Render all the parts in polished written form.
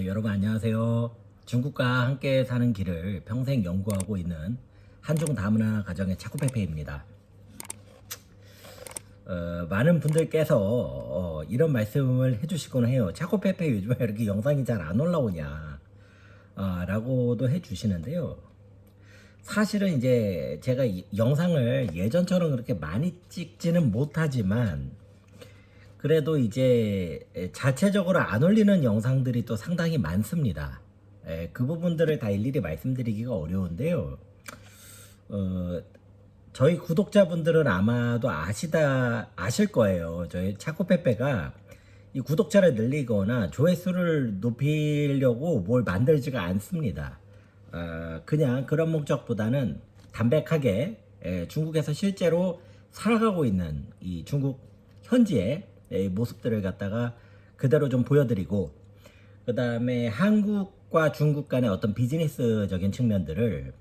여러분 안녕하세요. 중국과 함께 사는 길을 평생 연구하고 있는 한중 다문화 가정의 차코페페입니다. 많은 분들께서 이런 말씀을 해주시곤 해요. 차코페페 요즘에 이렇게 영상이 잘 안 올라오냐 라고도 해주시는데요. 사실은 이제 제가 이 영상을 예전처럼 그렇게 많이 찍지는 못하지만 그래도 이제 자체적으로 안 올리는 영상들이 또 상당히 많습니다. 그 부분들을 다 일일이 말씀드리기가 어려운데요. 어, 저희 구독자분들은 아마도 아실 거예요. 저희 차코페페가 이 구독자를 늘리거나 조회수를 높이려고 뭘 만들지가 않습니다. 그냥 그런 목적보다는 담백하게 중국에서 실제로 살아가고 있는 이 중국 현지의 모습들을 갖다가 그대로 좀 보여드리고, 그 다음에 한국과 중국 간의 어떤 비즈니스적인 측면들을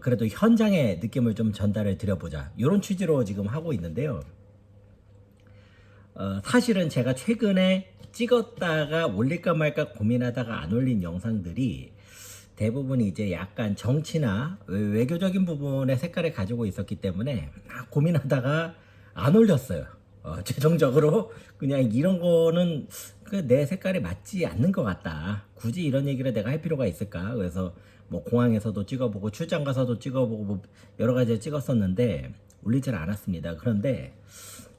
그래도 현장의 느낌을 좀 전달을 드려보자, 이런 취지로 지금 하고 있는데요. 사실은 제가 최근에 찍었다가 올릴까 말까 고민하다가 안 올린 영상들이 대부분 이제 약간 정치나 외교적인 부분의 색깔을 가지고 있었기 때문에 고민하다가 안 올렸어요. 최종적으로 그냥 이런 거는 내 색깔에 맞지 않는 것 같다. 굳이 이런 얘기를 내가 할 필요가 있을까? 그래서 뭐 공항에서도 찍어보고 출장 가서도 찍어보고 뭐 여러 가지 찍었었는데 올리질 않았습니다. 그런데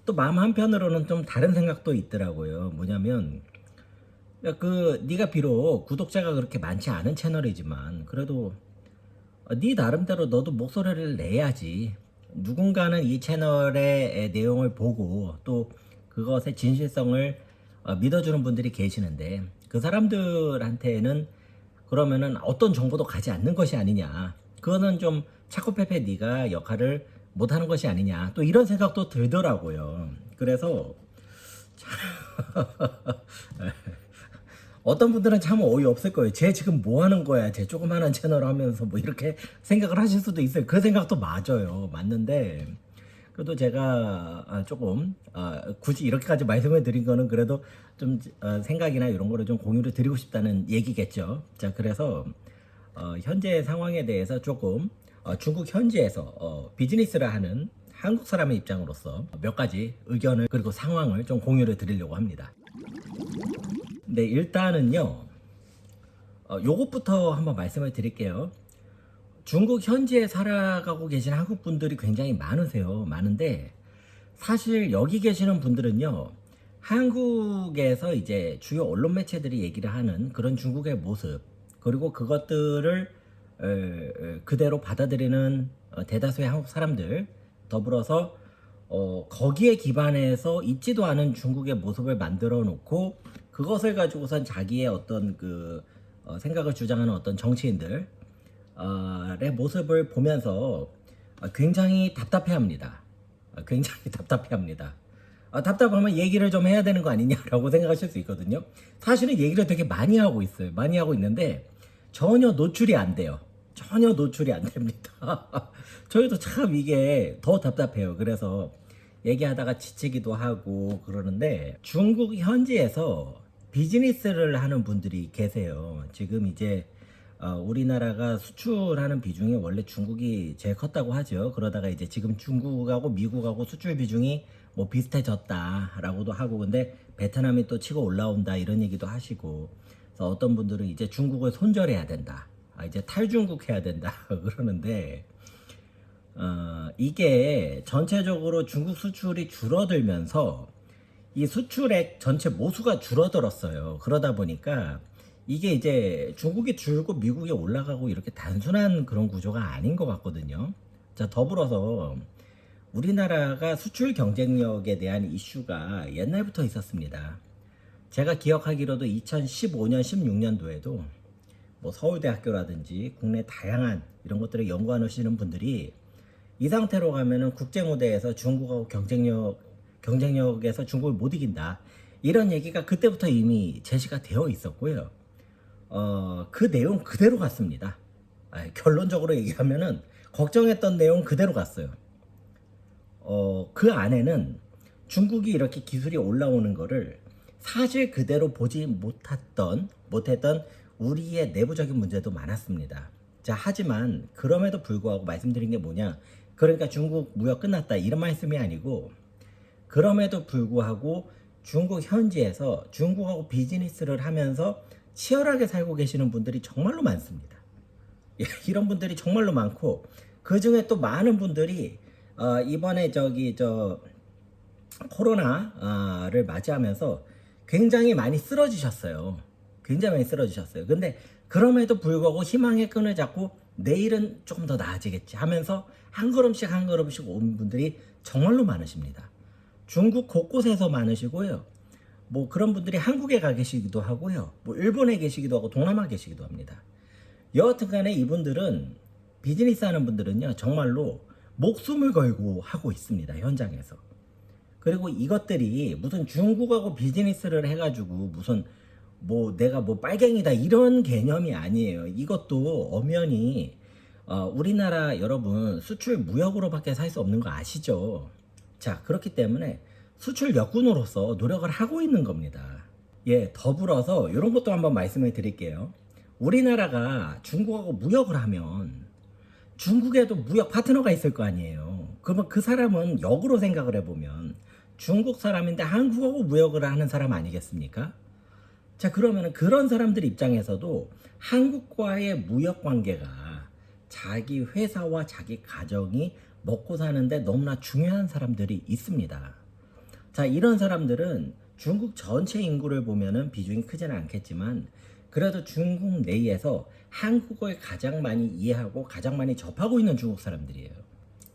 또 마음 한편으로는 좀 다른 생각도 있더라고요. 뭐냐면 네가 비록 구독자가 그렇게 많지 않은 채널이지만 그래도 네 나름대로 너도 목소리를 내야지. 누군가는 이 채널의 내용을 보고 또 그것의 진실성을 믿어주는 분들이 계시는데 그 사람들한테는 그러면은 어떤 정보도 가지 않는 것이 아니냐. 그거는 좀 차코페페 네가 역할을 못하는 것이 아니냐. 또 이런 생각도 들더라고요. 그래서 어떤 분들은 참 어이없을 거예요. 쟤 지금 뭐 하는 거야? 쟤 조그마한 채널 하면서 뭐 이렇게 생각을 하실 수도 있어요. 그 생각도 맞아요. 맞는데 그래도 제가 조금 굳이 이렇게까지 말씀을 드린 거는 그래도 좀 생각이나 이런 거를 좀 공유를 드리고 싶다는 얘기겠죠. 자, 그래서 현재 상황에 대해서 조금 중국 현지에서 비즈니스를 하는 한국 사람의 입장으로서 몇 가지 의견을 그리고 상황을 좀 공유를 드리려고 합니다. 네, 일단은요, 요것부터 한번 말씀을 드릴게요. 중국 현지에 살아가고 계신 한국 분들이 굉장히 많으세요. 많은데, 사실 여기 계시는 분들은요, 한국에서 이제 주요 언론 매체들이 얘기를 하는 그런 중국의 모습, 그리고 그것들을 그대로 받아들이는 대다수의 한국 사람들, 더불어서 거기에 기반해서 있지도 않은 중국의 모습을 만들어 놓고 그것을 가지고선 자기의 어떤 생각을 주장하는 어떤 정치인들의 모습을 보면서 굉장히 답답해합니다. 굉장히 답답해합니다. 답답하면 얘기를 좀 해야 되는 거 아니냐라고 생각하실 수 있거든요. 사실은 얘기를 되게 많이 하고 있어요. 많이 하고 있는데 전혀 노출이 안 돼요. 전혀 노출이 안 됩니다. 저희도 참 이게 더 답답해요. 그래서 얘기하다가 지치기도 하고 그러는데 중국 현지에서 비즈니스를 하는 분들이 계세요. 지금 이제 우리나라가 수출하는 비중이 원래 중국이 제일 컸다고 하죠. 그러다가 이제 지금 중국하고 미국하고 수출 비중이 뭐 비슷해졌다라고도 하고, 근데 베트남이 또 치고 올라온다 이런 얘기도 하시고, 그래서 어떤 분들은 이제 중국을 손절해야 된다. 이제 탈중국 해야 된다 그러는데 이게 전체적으로 중국 수출이 줄어들면서 이 수출액 전체 모수가 줄어들었어요. 그러다 보니까 이게 이제 중국이 줄고 미국이 올라가고 이렇게 단순한 그런 구조가 아닌 것 같거든요. 자, 더불어서 우리나라가 수출 경쟁력에 대한 이슈가 옛날부터 있었습니다. 제가 기억하기로도 2015년, 16년도에도 뭐 서울대학교라든지 국내 다양한 이런 것들을 연구하시는 분들이 이 상태로 가면은 국제 무대에서 중국하고 경쟁력에서 중국을 못 이긴다, 이런 얘기가 그때부터 이미 제시가 되어 있었고요. 그 내용 그대로 갔습니다. 결론적으로 얘기하면은 걱정했던 내용 그대로 갔어요. 그 안에는 중국이 이렇게 기술이 올라오는 거를 사실 그대로 보지 못했던, 못했던 우리의 내부적인 문제도 많았습니다. 자, 하지만 그럼에도 불구하고 말씀드린 게 뭐냐? 그러니까 중국 무역 끝났다 이런 말씀이 아니고, 그럼에도 불구하고 중국 현지에서 중국하고 비즈니스를 하면서 치열하게 살고 계시는 분들이 정말로 많습니다. 예, 이런 분들이 정말로 많고, 그 중에 또 많은 분들이 이번에 코로나를 맞이하면서 굉장히 많이 쓰러지셨어요. 굉장히 많이 쓰러지셨어요. 근데 그럼에도 불구하고 희망의 끈을 잡고 내일은 조금 더 나아지겠지 하면서 한 걸음씩 한 걸음씩 온 분들이 정말로 많으십니다. 중국 곳곳에서 많으시고요. 뭐 그런 분들이 한국에 가 계시기도 하고요. 뭐 일본에 계시기도 하고 동남아 계시기도 합니다. 여하튼 간에 이분들은, 비즈니스 하는 분들은요, 정말로 목숨을 걸고 하고 있습니다. 현장에서. 그리고 이것들이 무슨 중국하고 비즈니스를 해가지고 무슨 뭐 내가 뭐 빨갱이다 이런 개념이 아니에요. 이것도 엄연히 우리나라 여러분 수출 무역으로밖에 살 수 없는 거 아시죠? 자, 그렇기 때문에 수출 역군으로서 노력을 하고 있는 겁니다. 예, 더불어서 이런 것도 한번 말씀을 드릴게요. 우리나라가 중국하고 무역을 하면 중국에도 무역 파트너가 있을 거 아니에요. 그러면 그 사람은 역으로 생각을 해보면 중국 사람인데 한국하고 무역을 하는 사람 아니겠습니까? 자, 그러면 그런 사람들 입장에서도 한국과의 무역 관계가 자기 회사와 자기 가정이 먹고 사는데 너무나 중요한 사람들이 있습니다. 자, 이런 사람들은 중국 전체 인구를 보면은 비중이 크지는 않겠지만, 그래도 중국 내에서 한국을 가장 많이 이해하고 가장 많이 접하고 있는 중국 사람들이에요.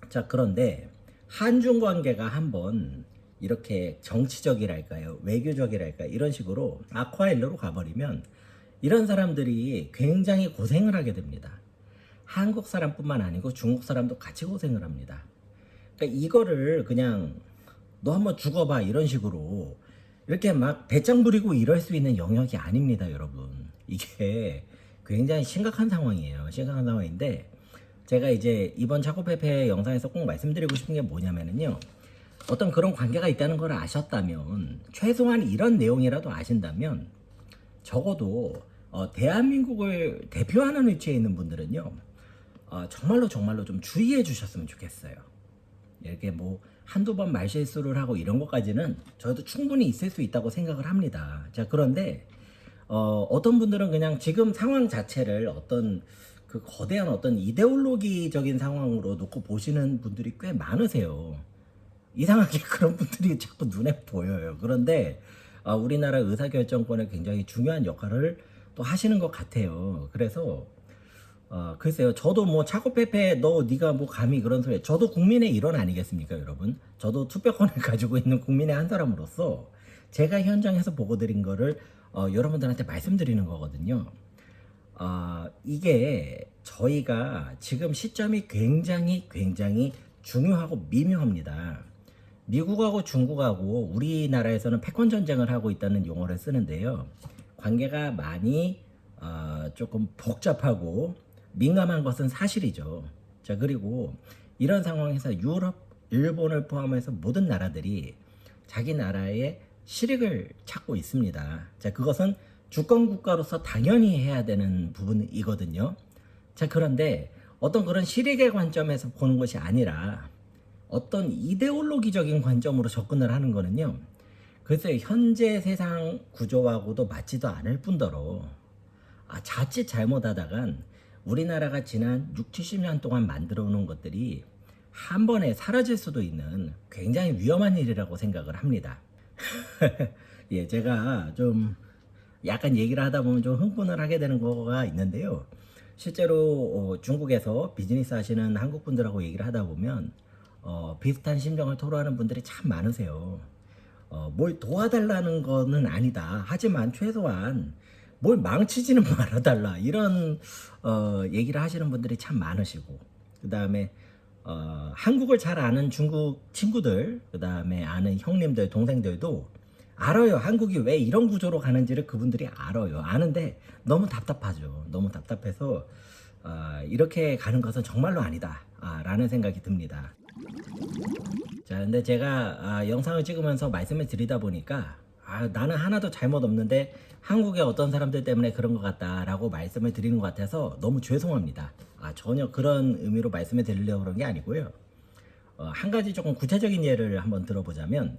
자, 그런데 한중 관계가 한번 이렇게 정치적이랄까요, 외교적이랄까요, 이런 식으로 아쿠아일로로 가버리면 이런 사람들이 굉장히 고생을 하게 됩니다. 한국 사람뿐만 아니고 중국 사람도 같이 고생을 합니다. 그러니까 이거를 그냥 너 한번 죽어봐 이런 식으로 이렇게 막 배짱 부리고 이럴 수 있는 영역이 아닙니다, 여러분. 이게 굉장히 심각한 상황이에요. 심각한 상황인데, 제가 이제 이번 차고페페 영상에서 꼭 말씀드리고 싶은 게 뭐냐면요, 어떤 그런 관계가 있다는 걸 아셨다면, 최소한 이런 내용이라도 아신다면, 적어도 대한민국을 대표하는 위치에 있는 분들은요, 정말로 좀 주의해 주셨으면 좋겠어요. 이렇게 뭐 한두 번 말실수를 하고 이런 것까지는 저도 충분히 있을 수 있다고 생각을 합니다. 자, 그런데 어떤 분들은 그냥 지금 상황 자체를 어떤 그 거대한 어떤 이데올로기적인 상황으로 놓고 보시는 분들이 꽤 많으세요. 이상하게 그런 분들이 자꾸 눈에 보여요. 그런데 우리나라 의사결정권에 굉장히 중요한 역할을 또 하시는 것 같아요. 그래서 글쎄요, 저도 뭐 차고페페 네가 뭐 감히 그런 소리, 저도 국민의 일원 아니겠습니까, 여러분? 저도 투표권을 가지고 있는 국민의 한 사람으로서 제가 현장에서 보고 드린 거를 여러분들한테 말씀드리는 거거든요. 이게 저희가 지금 시점이 굉장히 중요하고 미묘합니다. 미국하고 중국하고 우리나라에서는 패권 전쟁을 하고 있다는 용어를 쓰는데요, 관계가 많이 조금 복잡하고 민감한 것은 사실이죠. 자, 그리고 이런 상황에서 유럽, 일본을 포함해서 모든 나라들이 자기 나라의 실익을 찾고 있습니다. 자, 그것은 주권 국가로서 당연히 해야 되는 부분이거든요. 자, 그런데 어떤 그런 실익의 관점에서 보는 것이 아니라 어떤 이데올로기적인 관점으로 접근을 하는 거는요, 글쎄요, 현재 세상 구조하고도 맞지도 않을 뿐더러 자칫 잘못하다간 우리나라가 지난 6, 70년 동안 만들어 놓은 것들이 한 번에 사라질 수도 있는 굉장히 위험한 일이라고 생각을 합니다. 예, 제가 좀 약간 얘기를 하다 보면 좀 흥분을 하게 되는 거가 있는데요. 실제로 중국에서 비즈니스 하시는 한국 분들하고 얘기를 하다 보면 비슷한 심정을 토로하는 분들이 참 많으세요. 뭘 도와달라는 거는 아니다. 하지만 최소한 뭘 망치지는 말아달라, 이런 얘기를 하시는 분들이 참 많으시고, 그 다음에 한국을 잘 아는 중국 친구들, 그 다음에 아는 형님들, 동생들도 알아요. 한국이 왜 이런 구조로 가는지를 그분들이 알아요. 아는데 너무 답답하죠. 너무 답답해서 이렇게 가는 것은 정말로 아니다 라는 생각이 듭니다. 자, 근데 제가 영상을 찍으면서 말씀을 드리다 보니까 나는 하나도 잘못 없는데 한국의 어떤 사람들 때문에 그런 것 같다라고 말씀을 드리는 것 같아서 너무 죄송합니다. 전혀 그런 의미로 말씀을 드리려고 그런 게 아니고요. 한 가지 조금 구체적인 예를 한번 들어보자면,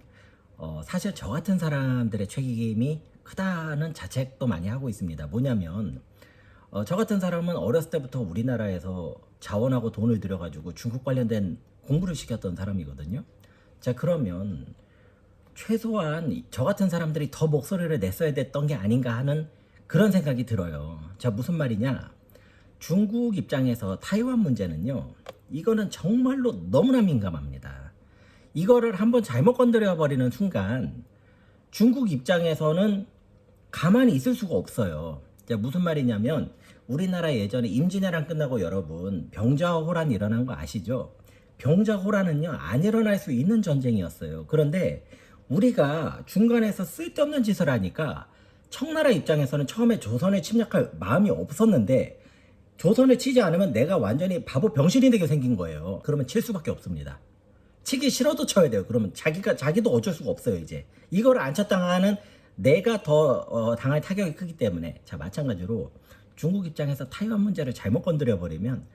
사실 저 같은 사람들의 책임이 크다는 자책도 많이 하고 있습니다. 뭐냐면, 저 같은 사람은 어렸을 때부터 우리나라에서 자원하고 돈을 들여가지고 중국 관련된 공부를 시켰던 사람이거든요. 자, 그러면 최소한 저 같은 사람들이 더 목소리를 냈어야 됐던 게 아닌가 하는 그런 생각이 들어요. 자, 무슨 말이냐? 중국 입장에서 타이완 문제는요, 이거는 정말로 너무나 민감합니다. 이거를 한번 잘못 건드려 버리는 순간 중국 입장에서는 가만히 있을 수가 없어요. 자, 무슨 말이냐면, 우리나라 예전에 임진왜란 끝나고 여러분 병자호란 일어난 거 아시죠? 병자호란은요, 안 일어날 수 있는 전쟁이었어요. 그런데 우리가 중간에서 쓸데없는 짓을 하니까 청나라 입장에서는 처음에 조선에 침략할 마음이 없었는데, 조선을 치지 않으면 내가 완전히 바보 병신이 되게 생긴 거예요. 그러면 칠 수밖에 없습니다. 치기 싫어도 쳐야 돼요. 그러면 자기도 어쩔 수가 없어요. 이제 이걸 안 쳤당하는 내가 더 당할 타격이 크기 때문에. 자, 마찬가지로 중국 입장에서 타이완 문제를 잘못 건드려 버리면,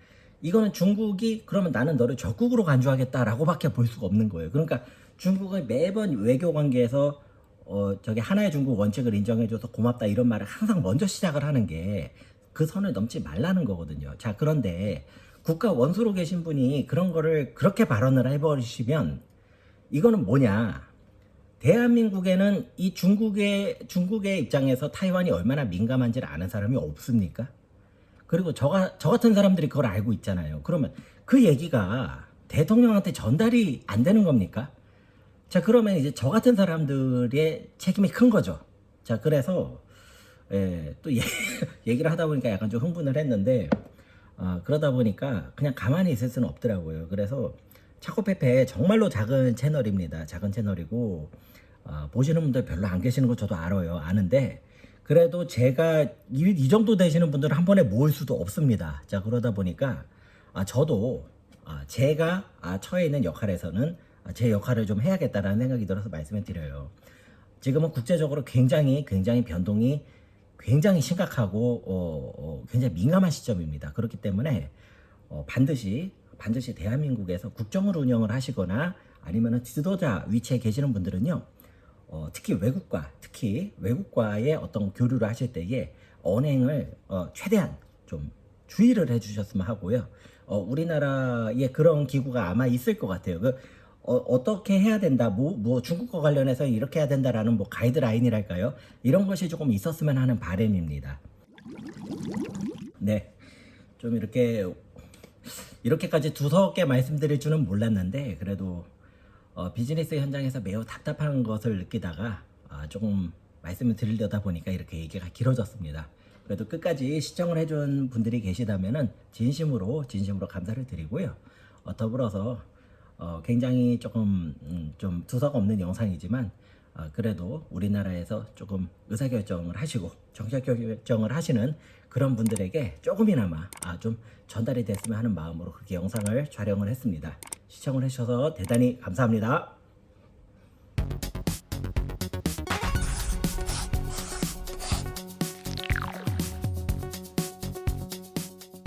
이거는 중국이 그러면 나는 너를 적국으로 간주하겠다라고밖에 볼 수가 없는 거예요. 그러니까 중국은 매번 외교 관계에서 저기 하나의 중국 원칙을 인정해줘서 고맙다 이런 말을 항상 먼저 시작을 하는 게 그 선을 넘지 말라는 거거든요. 자, 그런데 국가 원수로 계신 분이 그런 거를 그렇게 발언을 해버리시면 이거는 뭐냐? 대한민국에는 이 중국의 입장에서 타이완이 얼마나 민감한지를 아는 사람이 없습니까? 그리고 저 같은 사람들이 그걸 알고 있잖아요. 그러면 그 얘기가 대통령한테 전달이 안 되는 겁니까? 자, 그러면 이제 저 같은 사람들의 책임이 큰 거죠. 자, 그래서 또 얘기를 하다 보니까 약간 좀 흥분을 했는데, 그러다 보니까 그냥 가만히 있을 수는 없더라고요. 그래서 차코페페 정말로 작은 채널입니다. 작은 채널이고, 보시는 분들 별로 안 계시는 거 저도 아는데, 그래도 제가 이 정도 되시는 분들을 한 번에 모을 수도 없습니다. 자, 그러다 보니까 저도 제가 처해 있는 역할에서는 제 역할을 좀 해야겠다라는 생각이 들어서 말씀을 드려요. 지금은 국제적으로 굉장히 변동이 굉장히 심각하고 굉장히 민감한 시점입니다. 그렇기 때문에 반드시 대한민국에서 국정을 운영을 하시거나 아니면 지도자 위치에 계시는 분들은요, 특히 외국과의 어떤 교류를 하실 때에 언행을 최대한 좀 주의를 해주셨으면 하고요. 우리나라에 그런 기구가 아마 있을 것 같아요. 어떻게 해야 된다, 뭐 중국과 관련해서 이렇게 해야 된다라는 뭐 가이드라인이랄까요? 이런 것이 조금 있었으면 하는 바람입니다. 네, 좀 이렇게까지 두서없게 말씀드릴 줄은 몰랐는데, 그래도 비즈니스 현장에서 매우 답답한 것을 느끼다가 조금 말씀을 드리려다 보니까 이렇게 얘기가 길어졌습니다. 그래도 끝까지 시청을 해준 분들이 계시다면은 진심으로 감사를 드리고요. 더불어서 굉장히 조금 좀 두서가 없는 영상이지만, 그래도 우리나라에서 조금 의사결정을 하시고 정책결정을 하시는 그런 분들에게 조금이나마 좀 전달이 됐으면 하는 마음으로 그렇게 영상을 촬영을 했습니다. 시청을 해주셔서 대단히 감사합니다.